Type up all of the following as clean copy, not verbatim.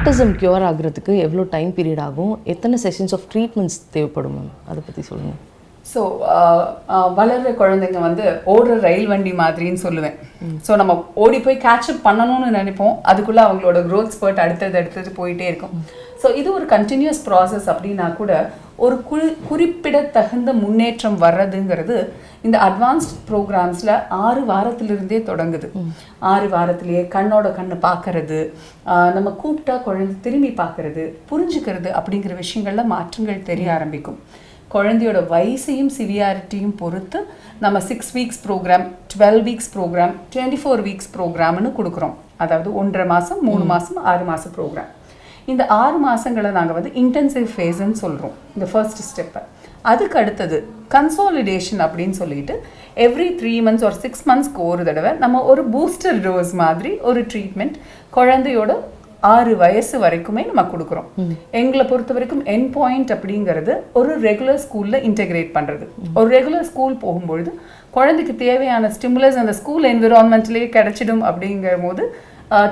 Autism cure ஆகிறதுக்கு எவ்வளோ time period ஆகும், எத்தனை செஷன்ஸ் ஆஃப் ட்ரீட்மெண்ட்ஸ் தேவைப்படும் மேம், அதை பற்றி சொல்லுங்கள். ஸோ வளர்கிற குழந்தைங்க வந்து ஓடுற ரயில் வண்டி மாதிரின்னு சொல்லுவேன். ஸோ நம்ம ஓடி போய் கேட்சப் பண்ணணும்னு நினைப்போம், அதுக்குள்ளே அவங்களோட க்ரோத் ஸ்பர்ட் அடுத்தது போயிட்டே இருக்கும். ஸோ இது ஒரு கண்டினியூஸ் ப்ராசஸ். அப்படின்னா கூட ஒரு குறிப்பிடத்தகுந்த முன்னேற்றம் வர்றதுங்கிறது இந்த அட்வான்ஸ்ட் ப்ரோக்ராம்ஸில் 6 வாரத்திலிருந்தே தொடங்குது. 6 வாரத்திலேயே கண்ணோட கண்ணை பார்க்கறது, நம்ம கூப்பிட்டா குழந்தை திரும்பி பார்க்கறது, புரிஞ்சுக்கிறது அப்படிங்கிற விஷயங்களில் மாற்றங்கள் தெரிய ஆரம்பிக்கும். குழந்தையோட வயசையும் சிவியாரிட்டியும் பொறுத்து நம்ம 6 weeks program, 12 weeks program, 24 weeks ப்ரோக்ராம்னு கொடுக்குறோம். அதாவது 1.5 மாதம், 3 மாதம், 6 மாதம் ப்ரோக்ராம். இந்த 6 மாதங்களை நாங்கள் வந்து இன்டென்சிவ் ஃபேஸ்ன்னு சொல்கிறோம், இந்த ஃபர்ஸ்ட் ஸ்டெப்பை. அதுக்கு அடுத்தது கன்சாலிடேஷன் அப்படின்னு சொல்லிட்டு எவ்ரி 3 மந்த்ஸ் ஒரு 6 மந்த்ஸ்க்கு ஒரு தடவை நம்ம ஒரு பூஸ்டர் டோஸ் மாதிரி ஒரு ட்ரீட்மெண்ட் குழந்தையோட 6 வயசு வரைக்குமே நம்ம கொடுக்குறோம். எங்களை பொறுத்த வரைக்கும் என் பாயிண்ட் அப்படிங்கிறது ஒரு ரெகுலர் ஸ்கூலில் இன்டெகிரேட் பண்ணுறது. ஒரு ரெகுலர் ஸ்கூல் போகும்பொழுது குழந்தைக்கு தேவையான ஸ்டிமுலஸ் அந்த ஸ்கூல் என்விரான்மெண்ட்லேயே கிடைச்சிடும். அப்படிங்கிற போது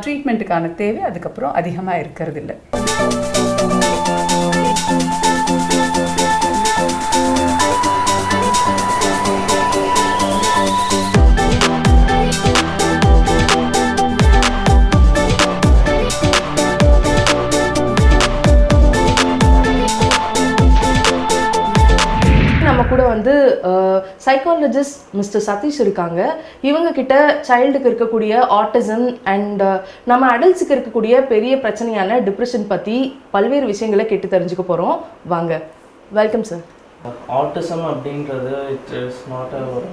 ட்ரீட்மெண்ட்டுக்கான தேவை அதுக்கப்புறம் அதிகமாக இருக்கிறது இல்லை. கூட வந்து சைக்காலஜிஸ்ட் மிஸ்டர் சதீஷ் இருக்காங்க. இவங்க கிட்ட சைல்டுக்கு இருக்கக்கூடிய ஆட்டிசம் அண்ட் நம்ம அடல்ட்ஸுக்கு இருக்கக்கூடிய பெரிய பிரச்சனையான டிப்ரெஷன் பற்றி பல்வேறு விஷயங்களை கேட்டு தெரிஞ்சுக்க போகிறோம். வாங்க. Welcome sir. ஆட்டிசம் அப்படின்றது இட் இஸ் நாட் ஒரு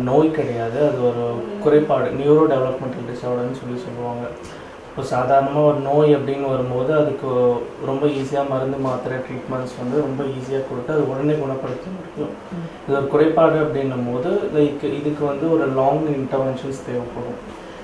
நோய் கிடையாது, அது ஒரு குறைபாடு, நியூரோ டெவலப்மெண்டல் டிஸார்டர்னு சொல்லுவாங்க. இப்போ சாதாரணமாக ஒரு நோய் அப்படின்னு வரும்போது அதுக்கு ரொம்ப ஈஸியாக மருந்து மாத்திரை ட்ரீட்மெண்ட்ஸ் வந்து ரொம்ப ஈஸியாக கொடுத்து அது உடனே குணப்படுத்த முடியும். இது ஒரு குறைபாடு அப்படின்னும் போது லைக் இதுக்கு வந்து ஒரு லாங் இன்டர்வென்ஷன்ஸ் தேவைப்படும்.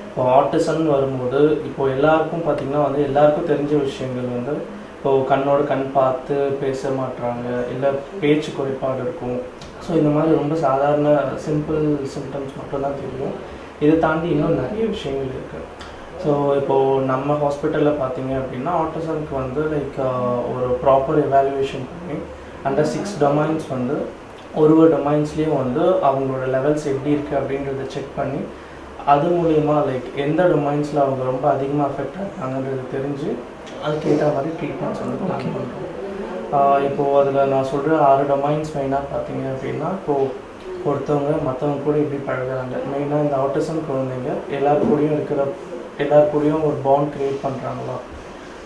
இப்போ ஆட்டிசம்னு வரும்போது இப்போது எல்லாருக்கும் பார்த்திங்கன்னா வந்து எல்லாருக்கும் தெரிஞ்ச விஷயங்கள் வந்து இப்போது கண்ணோட கண் பார்த்து பேச மாட்டுறாங்க, இல்லை பேச்சு குறைபாடு இருக்கும். ஸோ இந்த மாதிரி ரொம்ப சாதாரண சிம்பிள் சிம்டம்ஸ் மட்டும்தான் தெரியும். இதை தாண்டி இன்னும் நிறைய விஷயங்கள் இருக்குது. ஸோ இப்போது நம்ம ஹாஸ்பிட்டலில் பார்த்தீங்க அப்படின்னா ஆட்டிசம்க்கு வந்து லைக் ஒரு ப்ராப்பர் எவாலுவேஷன் பண்ணி அண்டர் 6 டொமைன்ஸ் வந்து ஒரு டொமைன்ஸ்லேயும் வந்து அவங்களோட லெவல்ஸ் எப்படி இருக்குது அப்படின்றத செக் பண்ணி அது மூலயமா லைக் எந்த டொமைன்ஸில் அவங்க ரொம்ப அதிகமாக அஃபெக்ட் ஆகிறாங்கன்றது தெரிஞ்சு அதுக்கேற்ற மாதிரி ட்ரீட்மெண்ட்ஸ் வந்து பிளான் பண்ணுறோம். இப்போது அதில் நான் சொல்கிற 6 டொமைன்ஸ் மெயினாக பார்த்தீங்க அப்படின்னா இப்போது ஒருத்தவங்க மற்றவங்க கூட எப்படி பழகுறாங்க, மெயினாக இந்த ஆட்டிசம் குழந்தைங்க எல்லாருக்கூடையும் ஒரு பாண்ட் க்ரியேட் பண்ணுறாங்களா,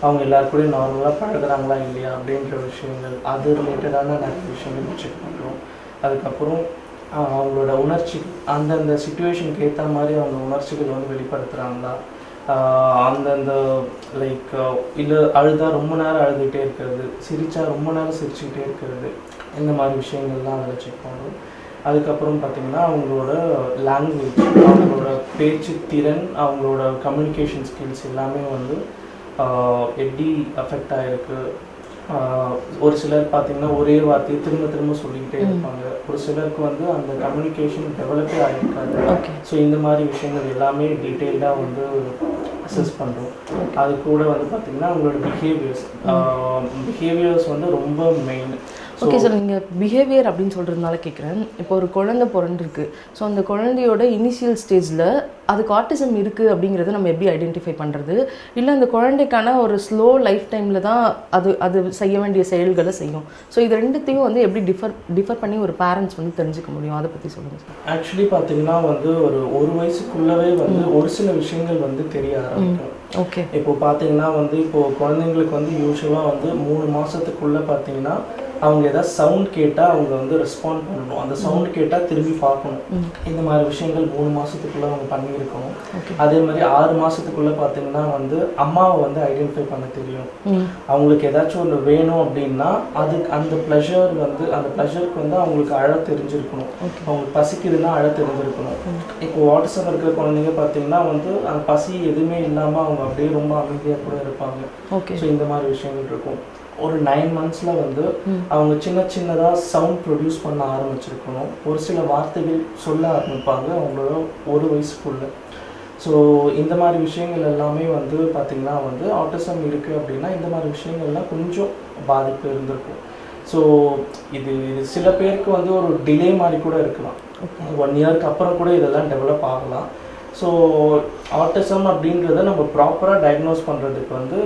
அவங்க எல்லாருக்கூடையும் நார்மலாக பழகுறாங்களா இல்லையா அப்படின்ற விஷயங்கள், அது ரிலேட்டடான நிறைய விஷயங்கள் செக் பண்ணுறோம். அதுக்கப்புறம் அவங்களோட உணர்ச்சி அந்தந்த சிச்சுவேஷனுக்கு ஏற்ற மாதிரி அவங்க உணர்ச்சிகள் வந்து வெளிப்படுத்துகிறாங்களா, அந்தந்த லைக் இல்லை அழுதா ரொம்ப நேரம் அழுதுகிட்டே இருக்கிறது, சிரித்தா ரொம்ப நேரம் சிரிச்சுக்கிட்டே இருக்கிறது, இந்த மாதிரி விஷயங்கள்லாம் அதில் செக் பண்ணுறோம். அதுக்கப்புறம் பார்த்திங்கன்னா அவங்களோட லாங்குவேஜ், அவங்களோட பேச்சு திறன், அவங்களோட கம்யூனிகேஷன் ஸ்கில்ஸ் எல்லாமே வந்து எப்படி அஃபெக்ட் ஆகிருக்கு. ஒரு சிலர் பார்த்திங்கன்னா ஒரே வார்த்தையை திரும்ப திரும்ப சொல்லிக்கிட்டே இருப்பாங்க, ஒரு சிலருக்கு வந்து அந்த கம்யூனிகேஷன் டெவலப்பே ஆகிருக்காது. ஸோ இந்த மாதிரி விஷயங்கள் எல்லாமே டீட்டெயில்டாக வந்து அசஸ் பண்ணுறோம். அது கூட வந்து பார்த்திங்கன்னா அவங்களோட பிஹேவியர்ஸ் வந்து ரொம்ப மெயின். ஓகே சார், நீங்கள் பிஹேவியர் அப்படின்னு சொல்கிறதுனால கேட்குறேன். இப்போ ஒரு குழந்தை பிறந்திருக்கு, ஸோ அந்த குழந்தையோட இனிஷியல் ஸ்டேஜில் அதுக்கு ஆட்டிசம் இருக்குது அப்படிங்கிறத நம்ம எப்படி ஐடென்டிஃபை பண்ணுறது, இல்லை அந்த குழந்தைக்கான ஒரு ஸ்லோ லைஃப் டைமில் தான் அது செய்ய வேண்டிய செயல்களை செய்யும். ஸோ இது ரெண்டுத்தையும் வந்து எப்படி டிஃபர் பண்ணி ஒரு பேரண்ட்ஸ் வந்து தெரிஞ்சுக்க முடியும், அதை பற்றி சொல்லுங்கள் சார். ஆக்சுவலி பார்த்தீங்கன்னா வந்து ஒரு வயசுக்குள்ளவே வந்து ஒரு சில விஷயங்கள் வந்து தெரிய ஆரம்பிக்கும். ஓகே. இப்போ பார்த்தீங்கன்னா வந்து இப்போது குழந்தைங்களுக்கு வந்து யூஸ்வலாக வந்து 3 மாதத்துக்குள்ளே பார்த்தீங்கன்னா அவங்க ஏதாவது சவுண்ட் கேட்டால் அவங்க வந்து ரெஸ்பாண்ட் பண்ணணும், அந்த சவுண்ட் கேட்டால் திரும்பி பார்க்கணும். இந்த மாதிரி விஷயங்கள் 3 மாதத்துக்குள்ளே அவங்க பண்ணியிருக்கணும். அதே மாதிரி 6 மாதத்துக்குள்ளே பார்த்தீங்கன்னா வந்து அம்மாவை வந்து ஐடென்டிஃபை பண்ண தெரியும். அவங்களுக்கு ஏதாச்சும் ஒன்று வேணும் அப்படின்னா அதுக்கு அந்த ப்ளஷருக்கு வந்து அவங்களுக்கு அழ தெரிஞ்சிருக்கணும், அவங்களுக்கு பசிக்குதுன்னா அழ தெரிஞ்சிருக்கணும். இப்போ ஆட்டிசம் இருக்கிற குழந்தைங்க பார்த்தீங்கன்னா வந்து அந்த பசி எதுவுமே இல்லாமல் அவங்க அப்படியே ரொம்ப அமைதியாக கூட இருப்பாங்க. ஸோ இந்த மாதிரி விஷயங்கள் இருக்கும். ஒரு 9 மந்த்ஸில் வந்து அவங்க சின்னதாக சவுண்ட் ப்ரொடியூஸ் பண்ண ஆரம்பிச்சிருக்கணும். ஒரு சில வார்த்தைகள் சொல்ல ஆரம்பிப்பாங்க அவங்களோட 1 வயசுக்குள்ள. ஸோ இந்த மாதிரி விஷயங்கள் எல்லாமே வந்து பார்த்திங்கன்னா வந்து ஆட்டிசம் இருக்குது அப்படின்னா இந்த மாதிரி விஷயங்கள்லாம் கொஞ்சம் பாதிப்பு இருந்திருக்கும். ஸோ இது சில பேருக்கு வந்து ஒரு டிலே மாதிரி கூட இருக்கலாம். 1 இயருக்கு அப்புறம் கூட இதெல்லாம் டெவலப் ஆகலாம். ஸோ ஆட்டிசம் அப்படின்றத நம்ம ப்ராப்பராக டயக்னோஸ் பண்ணுறதுக்கு வந்து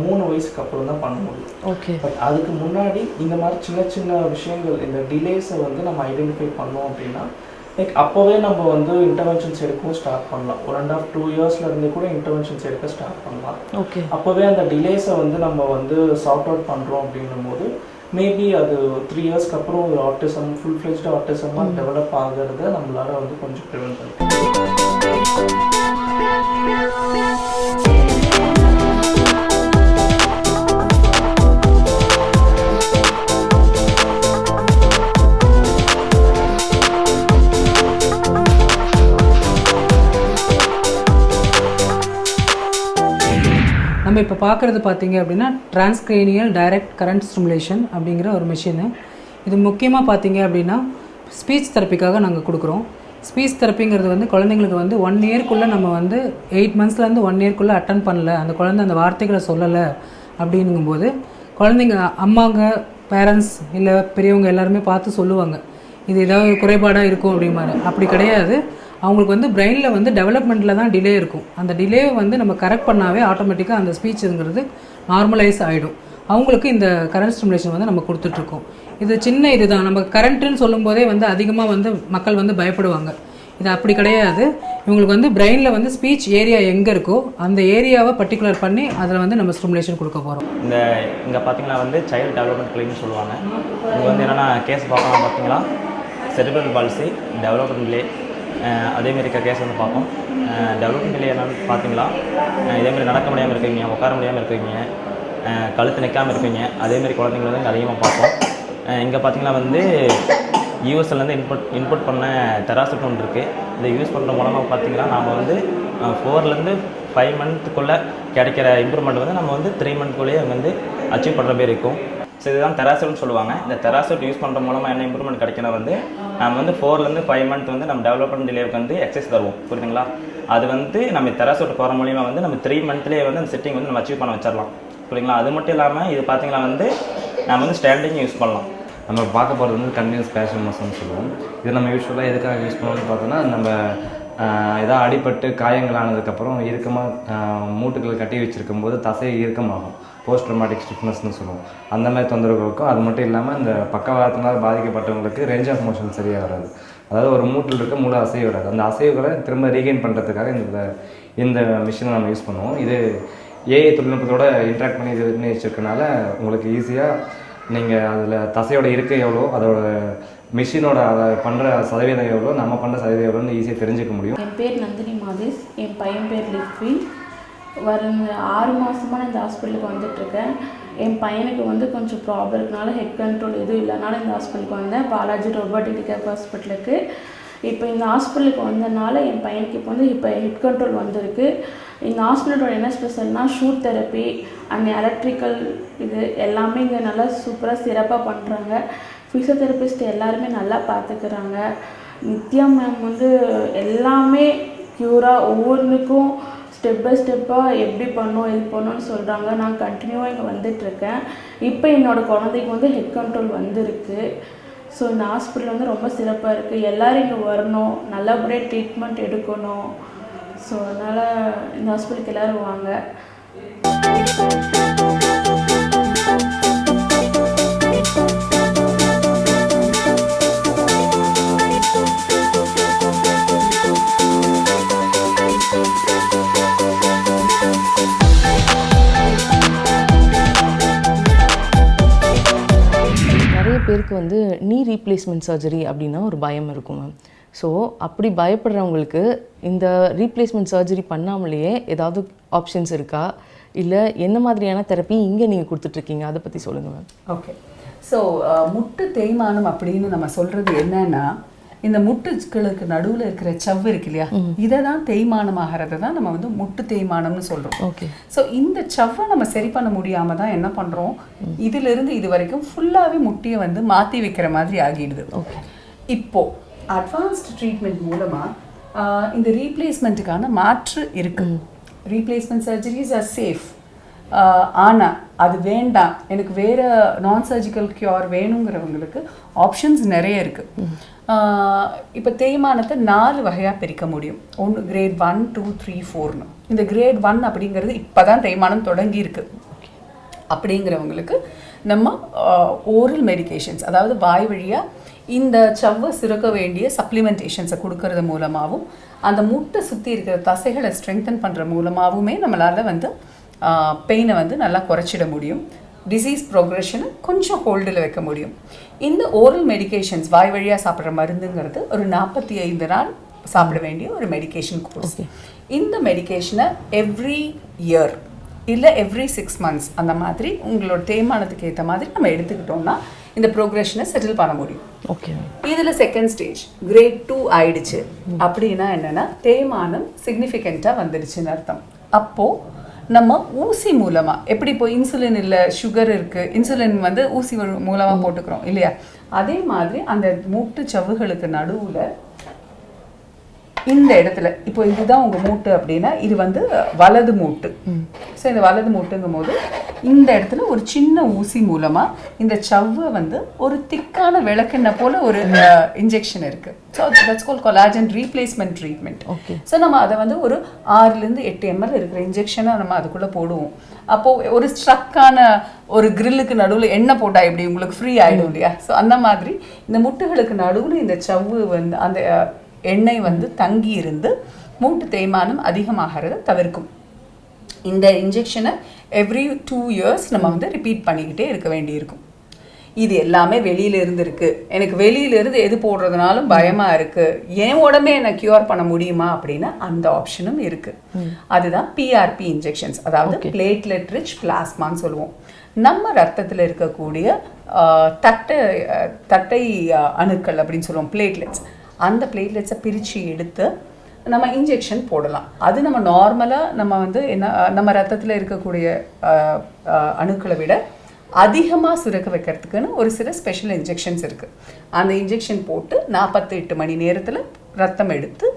3 வயசுக்கு அப்புறம் தான் பண்ண முடியும். ஓகே. பட் அதுக்கு முன்னாடி இந்த மாதிரி சின்ன சின்ன விஷயங்கள், இந்த டிலேஸை வந்து நம்ம ஐடென்டிஃபை பண்ணோம் அப்படின்னா லைக் அப்போவே நம்ம வந்து இன்டர்வென்ஷன்ஸ் எடுக்கவும் ஸ்டார்ட் பண்ணலாம். 1.5 2 இயர்ஸ்லேருந்து கூட இன்டர்வென்ஷன்ஸ் எடுக்க ஸ்டார்ட் பண்ணலாம். ஓகே. அப்போவே அந்த டிலேஸை வந்து நம்ம வந்து சார்ட் அவுட் பண்ணுறோம் அப்படின்னும் போது மேபி அது 3 இயர்ஸ்க்கு அப்புறம் ஒரு ஆட்டிசம் ஃபுல் ஃப்ளெஜ்டு ஆட்டிசமாக டெவலப் ஆகிறத நம்மளால் வந்து கொஞ்சம் ப்ரிவென்ட் பண்ணிக்கலாம். நம்ம இப்போ பார்க்குறது பார்த்தீங்க அப்படின்னா டிரான்ஸ்க்ரேனியல் டைரக்ட் கரண்ட் ஸ்டிமுலேஷன் அப்படிங்கிற ஒரு மிஷினு. இது முக்கியமாக பார்த்தீங்க அப்படின்னா ஸ்பீச் தெரப்பிக்காக நாங்கள் கொடுக்குறோம். ஸ்பீச் தெரப்பிங்கிறது வந்து குழந்தைங்களுக்கு வந்து 1 இயர்க்குள்ளே நம்ம வந்து 8 மந்த்ஸ்லேருந்து 1 இயர்க்குள்ளே அட்டன் பண்ணல, அந்த குழந்தை அந்த வார்த்தைகளை சொல்லலை அப்படிங்கும்போது குழந்தைங்க அம்மாங்க பேரண்ட்ஸ் இல்லை பெரியவங்க எல்லாருமே பார்த்து சொல்லுவாங்க இது ஏதாவது குறைபாடாக இருக்கும் அப்படிமாரு. அப்படி கிடையாது. அவங்களுக்கு வந்து பிரெயினில் வந்து டெவலப்மெண்ட்டில் தான் டிலே இருக்கும். அந்த டிலேவை வந்து நம்ம கரெக்ட் பண்ணாவே ஆட்டோமேட்டிக்காக அந்த ஸ்பீச்சுங்கிறது நார்மலைஸ் ஆகிடும். அவங்களுக்கு இந்த கரண்ட் ஸ்டிமுலேஷன் வந்து நம்ம கொடுத்துட்ருக்கோம். இது சின்ன இதுதான். நம்ம கரண்ட்டுன்னு சொல்லும்போதே வந்து அதிகமாக வந்து மக்கள் வந்து பயப்படுவாங்க. இது அப்படி கிடையாது. இவங்களுக்கு வந்து பிரெயினில் வந்து ஸ்பீச் ஏரியா எங்கே இருக்கோ அந்த ஏரியாவை பர்டிகுலர் பண்ணி அதில் வந்து நம்ம ஸ்டிமுலேஷன் கொடுக்க போகிறோம். இங்கே பார்த்தீங்கன்னா வந்து சைல்டு டெவலப்மெண்ட் கிளினிக்னு சொல்லுவாங்க. இங்கே வந்து என்னென்னா கேஸ் பார்க்கலாம் பார்த்தீங்கன்னா செரிப்ரல் பால்சி, டெவலப்மெண்ட் டிலே, அதேமாரி கேஸ் வந்து பார்ப்போம். டெவலப்மெண்ட் டிலே என்னென்னு பார்த்தீங்களா இதேமாதிரி நடக்க முடியாமல் இருக்கீங்க, உட்கார முடியாமல் இருக்கீங்க, கழுத்து நிற்காமல் இருக்கீங்க, அதேமாரி குழந்தைங்கள வந்து இங்கே அதிகமாக பார்ப்போம். இங்கே பார்த்தீங்கன்னா வந்து யூஎஸ்லேருந்து இன்புட் பண்ண தெராசிட் ஒன்று இருக்குது. இதை யூஸ் பண்ணுற மூலமாக பார்த்தீங்கன்னா நாம் வந்து 4லேருந்து 5 மந்த்துக்குள்ளே கிடைக்கிற இம்ப்ரூவ்மெண்ட் வந்து நம்ம வந்து 3 மந்த்துக்குள்ளேயே வந்து அச்சீவ் பண்ணுற மாதிரி இருக்கும். ஸோ இதுதான் தெராசிட்னு சொல்லுவாங்க. இந்த தெராசிட் யூஸ் பண்ணுற மூலமாக என்ன இம்ப்ரூவ்மெண்ட் கிடைக்கணும் வந்து நம்ம வந்து 4லேருந்து 5 மந்த் வந்து நம்ம டெவலப்மெண்ட் டிலேவுக்கு வந்து எக்ஸசைஸ் தருவோம். புரியுதுங்களா? அது வந்து நம்ம தெராசிட் போகிற மூலியமாக வந்து நம்ம 3 மந்த்லேயே வந்து அந்த செட்டிங் வந்து நம்ம அச்சீவ் பண்ண வச்சிடலாம். புரியுங்களா? அது மட்டும் இல்லாமல் இது பார்த்தீங்கன்னா வந்து நம்ம வந்து ஸ்டாண்டிங் யூஸ் பண்ணலாம். நம்ம பார்க்க போகிறது வந்து கண்டினியூஸ் பேஷன் மசில்னு சொல்லுவோம். இது நம்ம யூஸ்வலாக எதுக்காக யூஸ் பண்ணணும்னு பார்த்தோன்னா நம்ம ஏதாவது அடிபட்டு காயங்கள் ஆனதுக்கப்புறம் இறுக்கமாக மூட்டுகள் கட்டி வச்சுருக்கும் போது தசை இறுக்கமாகும். போஸ்ட் ட்ராமாட்டிக் ஸ்டிஃப்னஸ்னு சொல்லுவோம். அந்த மாதிரி தொந்தரவுகளுக்கும் அது மட்டும் இல்லாமல் இந்த பக்கவாதத்தினால் பாதிக்கப்பட்டவங்களுக்கு ரேஞ்ச் ஆஃப் மோஷன் சரியாக வராது. அதாவது ஒரு மூட்டில் இருக்க மூளை அசைவு வராது. அந்த அசைவுகளை திரும்ப ரீகெயின் பண்ணுறதுக்காக இந்த மிஷினை நம்ம யூஸ் பண்ணுவோம். இது ஏஐ தொழில்நுட்பத்தோட இன்ட்ராக்ட் பண்ணி இது நிர்ணயிச்சிருக்கனால உங்களுக்கு ஈஸியாக நீங்கள் அதில் தசையோட இருக்கை எவ்வளோ, அதோட மிஷினோட அதை பண்ணுற சதவீதம் எவ்வளோ, நம்ம பண்ணுற சதவீதம் எவ்வளோன்னு ஈஸியாக தெரிஞ்சுக்க முடியும். என் பேர் நந்தினி மாதேஷ், என் பையன் பேர் லித்வி. வர 6 மாதமாக நான் இந்த ஹாஸ்பிட்டலுக்கு வந்துட்டுருக்கேன். என் பையனுக்கு வந்து கொஞ்சம் ப்ராப்ளம் இருக்கனால ஹெட் கண்ட்ரோல் எதுவும் இல்லைனால இந்த ஹாஸ்பிட்டலுக்கு வந்தேன், பாலாஜி ரோபோட்டிக் கேப் ஹாஸ்பிட்டலுக்கு. இப்போ இந்த ஹாஸ்பிட்டலுக்கு வந்ததுனால என் பையனுக்கு இப்போ ஹெட் கண்ட்ரோல் வந்திருக்கு. இந்த ஹாஸ்பிட்டலோட என்ன ஸ்பெஷல்னால் ஷூட் தெரப்பி அண்ட் எலக்ட்ரிக்கல் இது எல்லாமே இங்கே நல்லா சூப்பராக சிறப்பாக பண்ணுறாங்க. ஃபிசியோதெரபிஸ்ட் எல்லாருமே நல்லா பார்த்துக்கிறாங்க. நித்யா மேம் வந்து எல்லாமே க்யூராக ஒவ்வொன்றுக்கும் ஸ்டெப் பை ஸ்டெப்பாக எப்படி பண்ணோம் இது பண்ணோன்னு சொல்கிறாங்க. நான் கண்டினியூவாக இங்கே வந்துட்டுருக்கேன். இப்போ என்னோடய குழந்தைக்கு வந்து ஹெட் கண்ட்ரோல் வந்திருக்கு. ஸோ இந்த ஹாஸ்பிட்டல் வந்து ரொம்ப சிறப்பாக இருக்குது. எல்லோரும் இங்கே வரணும், நல்லபடியாக ட்ரீட்மெண்ட் எடுக்கணும். ஸோ அதனால் இந்த ஹாஸ்பிட்டலுக்கு எல்லோரும் வாங்க. பேருக்கு வந்து நீ ரீப்ளேஸ்மெண்ட் சர்ஜரி அப்படின்னா ஒரு பயம் இருக்கும் மேம். ஸோ அப்படி பயப்படுறவங்களுக்கு இந்த ரீப்ளேஸ்மெண்ட் சர்ஜரி பண்ணாமலேயே ஏதாவது ஆப்ஷன்ஸ் இருக்கா, இல்லை என்ன மாதிரியான தெரப்பி இங்கே நீங்கள் கொடுத்துட்ருக்கீங்க, அதை பற்றி சொல்லுங்கள் மேம். ஓகே. ஸோ முட்டு தேய்மானம் அப்படின்னு நம்ம சொல்கிறது என்னன்னா, இந்த முட்டுகளுக்கு நடுவில் இருக்கிற சவ்வு இருக்கு இல்லையா, இதை தான் தேய்மானமாகிறது தான் நம்ம வந்து முட்டு தேய்மானம்னு சொல்கிறோம். ஓகே. ஸோ இந்த சவ்வை நம்ம சரி பண்ண முடியாமல் தான் என்ன பண்ணுறோம், இதிலிருந்து இது வரைக்கும் ஃபுல்லாகவே முட்டியை வந்து மாற்றி வைக்கிற மாதிரி ஆகிடுது. ஓகே. இப்போது அட்வான்ஸ்டு ட்ரீட்மெண்ட் மூலமாக இந்த ரீப்ளேஸ்மெண்ட்டுக்கான மாற்று இருக்கு. Replacement surgeries R safe. ஆனால் அது வேண்டாம், எனக்கு வேறு நான் சர்ஜிக்கல் க்யூர் வேணுங்கிறவங்களுக்கு ஆப்ஷன்ஸ் நிறைய இருக்குது. இப்போ தேய்மானத்தை 4 வகையாக பிரிக்க முடியும். ஒன்று கிரேட் 1, 2, 3, 4ன்னு. இந்த கிரேட் 1 அப்படிங்கிறது இப்போ தான் தேய்மானம் தொடங்கி இருக்கு. அப்படிங்கிறவங்களுக்கு நம்ம ஓரல் மெடிகேஷன்ஸ், அதாவது வாய் வழியாக இந்த சவ்வை சுரக்க வேண்டிய சப்ளிமெண்டேஷன்ஸை கொடுக்கறது மூலமாகவும் அந்த முட்டை சுற்றி இருக்கிற தசைகளை ஸ்ட்ரெங்தன் பண்ணுற மூலமாகவுமே நம்மளால் வந்து பெயினை வந்து நல்லா குறைச்சிட முடியும். டிசீஸ் ப்ரோக்ரெஷனை கொஞ்சம் ஹோல்டில் வைக்க முடியும். இந்த ஓரல் மெடிகேஷன்ஸ், வாய் வழியாக சாப்பிட்ற மருந்துங்கிறது ஒரு 45 நாள் சாப்பிட வேண்டிய ஒரு மெடிகேஷன் கோர்ஸ். இந்த மெடிகேஷனை எவ்ரி இயர் இல்லை எவ்ரி 6 months அந்த மாதிரி உங்களோட தேய்மானத்துக்கு ஏற்ற மாதிரி நம்ம எடுத்துக்கிட்டோம்னா இந்த ப்ரோக்ரெஷனை செட்டில் பண்ண முடியும். ஓகே. இதில் செகண்ட் ஸ்டேஜ் கிரேட் 2 ஆயிடுச்சு அப்படின்னா என்னென்னா தேய்மானம் சிக்னிஃபிகண்ட்டாக வந்துடுச்சுன்னு அர்த்தம். அப்போது நம்ம ஊசி மூலமாக, எப்படி இப்போ இன்சுலின் இல்லை சுகர் இருக்குது, இன்சுலின் வந்து ஊசி மூலமாக போட்டுக்கிறோம் இல்லையா, அதே மாதிரி அந்த மூட்டு சவ்வுகளுக்கு நடுவில் இந்த இடத்துல, இப்போ இதுதான் உங்கள் மூட்டு அப்படின்னா இது வந்து வலது மூட்டு. ஸோ இந்த வலது மூட்டுங்கும் போது இந்த இடத்துல ஒரு சின்ன ஊசி மூலமாக இந்த சவ்வை வந்து ஒரு திக்கான விளக்கெண்ணெய் போல் ஒரு இன்ஜெக்ஷன் இருக்குது. So that's called collagen replacement treatment. Okay. So நம்ம அதை வந்து ஒரு 6 to 8 ml இருக்கிற இன்ஜெக்ஷனை நம்ம அதுக்குள்ளே போடுவோம். அப்போது ஒரு ஸ்ட்ரக்கான ஒரு கிரில்லுக்கு நடுவில் எண்ணெய் போட்டால் எப்படி உங்களுக்கு ஃப்ரீ ஆகிடும் இல்லையா? ஸோ அந்த மாதிரி இந்த முட்டுகளுக்கு நடுவில் இந்த சவ்வு வந்து அந்த எண்ணெய் வந்து தங்கி இருந்து மூட்டு தேய்மானம் அதிகமாகிறத தவிர்க்கும். இந்த இன்ஜெக்ஷனை எவ்ரி 2 years நம்ம வந்து ரிப்பீட் பண்ணிக்கிட்டே இருக்க வேண்டியிருக்கும். இது எல்லாமே வெளியிலேருந்து இருக்குது. எனக்கு வெளியிலேருந்து எது போடுறதுனாலும் பயமாக இருக்குது, என் உடம்பே என்னை க்யூர் பண்ண முடியுமா அப்படின்னா அந்த ஆப்ஷனும் இருக்குது. அதுதான் பிஆர்பி இன்ஜெக்ஷன்ஸ், அதாவது பிளேட்லெட் ரிச் பிளாஸ்மான்னு சொல்லுவோம். நம்ம ரத்தத்தில் இருக்கக்கூடிய தட்டை அணுக்கள் அப்படின்னு சொல்லுவோம், பிளேட்லெட்ஸ். அந்த பிளேட்லெட்ஸை பிரித்து எடுத்து நம்ம இன்ஜெக்ஷன் போடலாம். அது நம்ம நார்மலாக நம்ம வந்து நம்ம ரத்தத்தில் இருக்கக்கூடிய அணுக்களை விட அதிகமாக சுரக்க வைக்கிறதுக்குன்னு ஒரு சில ஸ்பெஷல் இன்ஜெக்ஷன்ஸ் இருக்குது. அந்த இன்ஜெக்ஷன் போட்டு 48 மணி நேரத்தில் ரத்தம் எடுத்து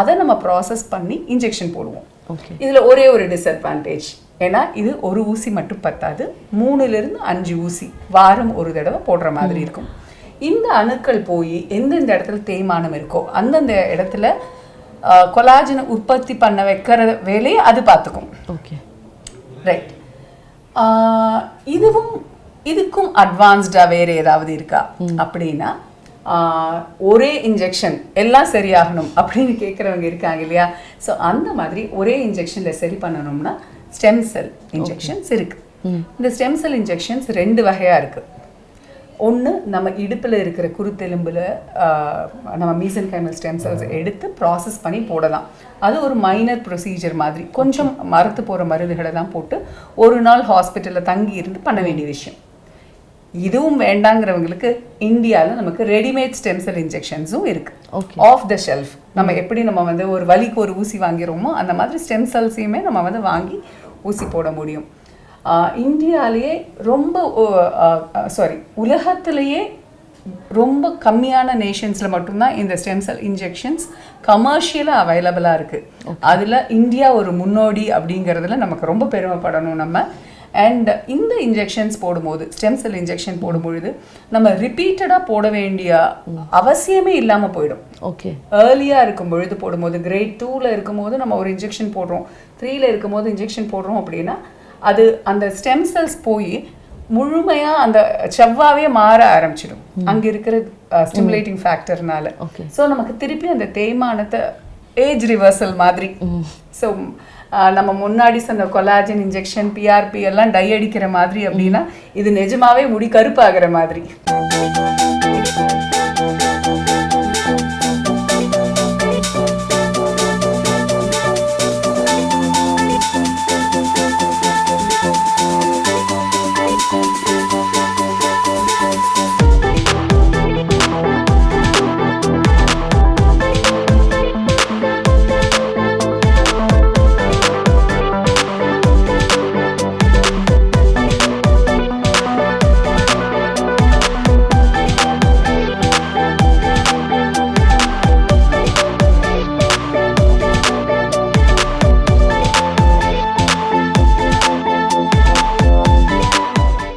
அதை நம்ம ப்ராசஸ் பண்ணி இன்ஜெக்ஷன் போடுவோம். இதில் ஒரே ஒரு டிஸ்அட்வான்டேஜ், ஏன்னா இது ஒரு ஊசி மட்டும் பத்தாது, 3 to 5 ஊசி வாரம் ஒரு தடவை போடுற மாதிரி இருக்கும். இந்த அணுக்கள் போய் எந்தெந்த இடத்துல தேய்மானம் இருக்கோ அந்தந்த இடத்துல கொலாஜனை உற்பத்தி பண்ண வைக்கிற வேலையை அது பார்த்துக்கும். Okay, right. இதுக்கும் அட்வான்ஸ்டாக வேறு ஏதாவது இருக்கா அப்படின்னா, ஒரே இன்ஜெக்ஷன் எல்லாம் சரியாகணும் அப்படின்னு கேட்குறவங்க இருக்காங்க இல்லையா? ஸோ அந்த மாதிரி ஒரே இன்ஜெக்ஷனில் சரி பண்ணணும்னா ஸ்டெம் செல் இன்ஜெக்ஷன்ஸ் இருக்குது. இந்த ஸ்டெம் செல் இன்ஜெக்ஷன்ஸ் 2 வகையாக இருக்குது. ஒன்று, நம்ம இடுப்பில் இருக்கிற குருத்தெலும்பில் நம்ம மீசன்கைமல் ஸ்டெம் செல்ஸ் எடுத்து ப்ராசஸ் பண்ணி போடலாம். அது ஒரு மைனர் ப்ரொசீஜர் மாதிரி, கொஞ்சம் மரத்து போகிற மருந்துகளை தான் போட்டு ஒரு நாள் ஹாஸ்பிட்டலில் தங்கி இருந்து பண்ண வேண்டிய விஷயம். இதுவும் வேண்டாங்கிறவங்களுக்கு இந்தியாவில் நமக்கு ரெடிமேட் ஸ்டெம் செல் இன்ஜெக்ஷன்ஸும் இருக்குது, ஆஃப் த ஷெல்ஃப். நம்ம எப்படி நம்ம வந்து ஒரு வலிக்கு ஒரு ஊசி வாங்கிறோமோ அந்த மாதிரி ஸ்டெம் செல்ஸையுமே நம்ம வந்து வாங்கி ஊசி போட முடியும். இந்தியாவிலேயே உலகத்திலேயே ரொம்ப கம்மியான நேஷன்ஸில் மட்டும்தான் இந்த ஸ்டெம் செல் இன்ஜெக்ஷன்ஸ் கமர்ஷியலாக அவைலபிளாக இருக்குது. அதில் இந்தியா ஒரு முன்னோடி அப்படிங்கிறதுல நமக்கு ரொம்ப பெருமைப்படணும் நம்ம. அண்ட் இந்த இன்ஜெக்ஷன்ஸ் போடும்போது, ஸ்டெம் செல் இன்ஜெக்ஷன் போடும்பொழுது நம்ம ரிப்பீட்டடாக போட வேண்டிய அவசியமே இல்லாமல் போயிடும். ஓகே. ஏர்லியாக இருக்கும் பொழுது போடும்போது, கிரேட் 2ல் இருக்கும்போது நம்ம ஒரு இன்ஜெக்ஷன் போடுறோம், 3ல் இருக்கும்போது இன்ஜெக்ஷன் போடுறோம் அப்படின்னா அது அந்த ஸ்டெம் செல்ஸ் போய் முழுமையாக அந்த செவ்வாவே மாற ஆரம்பிச்சிடும் அங்கே இருக்கிற ஸ்டிமுலேட்டிங் ஃபேக்டர்னால. ஸோ நமக்கு திருப்பி அந்த தேய்மானத்தை ஏஜ் ரிவர்சல் மாதிரி. ஸோ நம்ம முன்னாடி சொன்ன கொலாஜன் இன்ஜெக்ஷன், பிஆர்பி எல்லாம் டை அடிக்கிற மாதிரி அப்படின்னா இது நிஜமாவே முடி கருப்பாகிற மாதிரி.